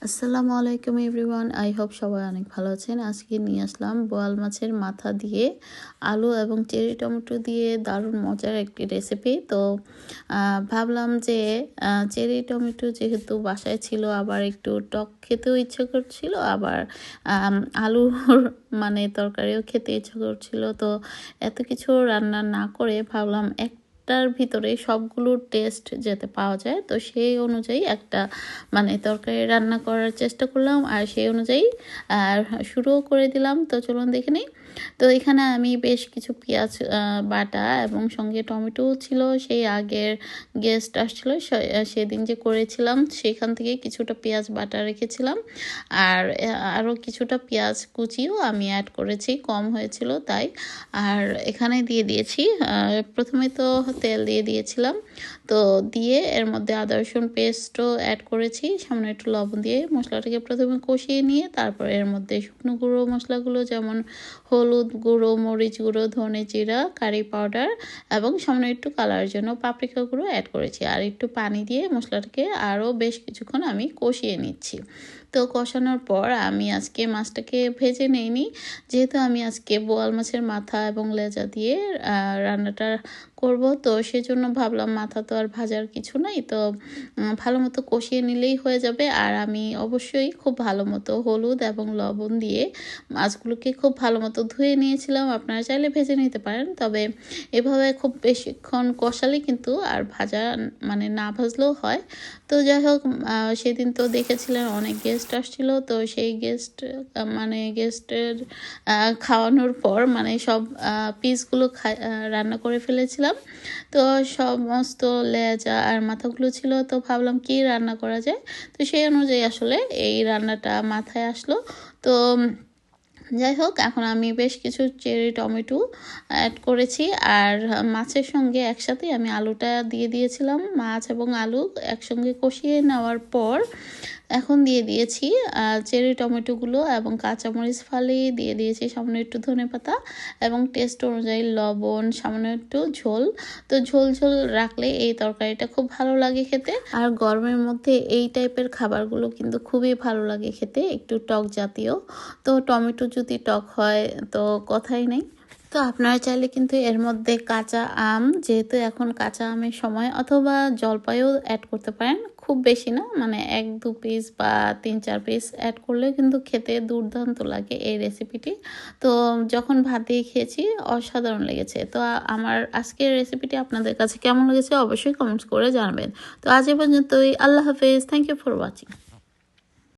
আসসালামু আলাইকুম everyone, I hope সবাই অনেক ভালো আছেন। আজকে নিয়ে আসলাম বোয়াল মাছের মাথা দিয়ে আলু এবং চেরি টমেটো দিয়ে দারুণ মজার একটি রেসিপি। তো ভাবলাম যে চেরি টমেটো যেহেতু বাসায় ছিল, আবার একটু টক খেতেও ইচ্ছে করছিল, আবার আলুর মানে তরকারিও খেতে ইচ্ছে করছিল। তো এত কিছু রান্না না করে ভাবলাম একটার ভিতরে সবগুলো টেস্ট যাতে পাওয়া যায়, তো সেই অনুযায়ী একটা তরকারি রান্না করার চেষ্টা করলাম, আর সেই অনুযায়ী শুরুও করে দিলাম। তো চলুন দেখে নিই। তো এখানে আমি বেশ কিছু পেঁয়াজ বাটা এবং সঙ্গে টমেটো ছিল, সেই আগের গেস্ট আসছিল সেদিন যে করেছিলাম সেখান থেকে কিছুটা পেঁয়াজ বাটা রেখেছিলাম, আর আরও কিছুটা পেঁয়াজ কুচিও আমি অ্যাড করেছি, কম হয়েছিল তাই। আর এখানে দিয়ে দিয়েছি প্রথমে তো তেল দিয়ে দিয়েছিলাম, তো দিয়ে এর মধ্যে আদা রসুন পেস্টও অ্যাড করেছি, সামনে একটু লবণ দিয়ে মশলাটাকে প্রথমে কষিয়ে নিয়ে তারপর এর মধ্যে শুকনো গুঁড়ো মশলাগুলো যেমন হলুদ গুঁড়ো, মরিচ গুঁড়ো, ধনে জিরা, কারি পাউডার এবং সামনে একটু কালারের জন্য পাপরিকা গুঁড়ো অ্যাড করেছি, আর একটু পানি দিয়ে মশলাটাকে আরও বেশ কিছুক্ষণ আমি কষিয়ে নিচ্ছি। তো কষানোর পর আমি আজকে মাছটাকে ভেজে নেইনি, যেহেতু আমি আজকে বোয়াল মাছের মাথা এবং লেজা দিয়ে রান্নাটা করব, তো সেজন্য ভাবলাম মাথা তো আর ভাজার কিছু নাই, তো ভালো মতো কষিয়ে নিলেই হয়ে যাবে। আর আমি অবশ্যই খুব ভালো মতো হলুদ এবং লবণ দিয়ে মাছগুলোকে খুব ভালো মতো ধুয়ে নিয়েছিলাম। আপনারা চাইলে ভেজে নিতে পারেন, তবে এভাবে খুব বেশিক্ষণ কষালে কিন্তু আর ভাজা না ভাজলেও হয়। তো যাই হোক, সেদিন তো দেখেছিলেন অনেক গেস্ট আসছিল, তো সেই গেস্টের খাওয়ানোর পর সব পিসগুলো রান্না করে ফেলেছিলাম। তো সমস্ত লেজা আর মাথাগুলো ছিল, তো ভাবলাম কি রান্না করা যায়, তো সেই অনুযায়ী আসলে এই রান্নাটা মাথায় আসলো। তো যাই হোক, এখন আমি বেশ কিছু চেরি টমেটো অ্যাড করেছি, আর মাছের সঙ্গে একসাথে আমি আলুটা দিয়ে দিয়েছিলাম। মাছ এবং আলু একসঙ্গে কষিয়ে নেওয়ার পর এখন দিয়ে দিয়েছি চেরি টমেটোগুলো এবং কাঁচামরিচ ফালি দিয়ে দিয়েছি, সামান্য একটু ধনেপাতা এবং টেস্ট অনুযায়ী লবণ, সামান্য একটু ঝোল। তো ঝোল ঝোল রাখলে এই তরকারিটা খুব ভালো লাগে খেতে, আর গরমের মধ্যে এই টাইপের খাবারগুলো কিন্তু খুবই ভালো লাগে খেতে, একটু টক জাতীয়। তো টমেটো যদি টক হয় তো কথাই নেই। তো আপনারা চাইলে কিন্তু এর মধ্যে কাঁচা আম, যেহেতু এখন কাঁচা আমের সময়, অথবা জলপাইও অ্যাড করতে পারেন, খুব বেশি না, 1-2 পিস বা 3-4 পিস অ্যাড করলে কিন্তু খেতে দুর্দান্ত লাগে এই রেসিপিটি। তো যখন ভাত দিয়ে খেয়েছি অসাধারণ লেগেছে। তো আমার আজকের রেসিপিটি আপনাদের কাছে কেমন লেগেছে অবশ্যই কমেন্টস করে জানাবেন। তো আজ এ পর্যন্তই, আল্লাহ হাফেজ, থ্যাংক ইউ ফর ওয়াচিং।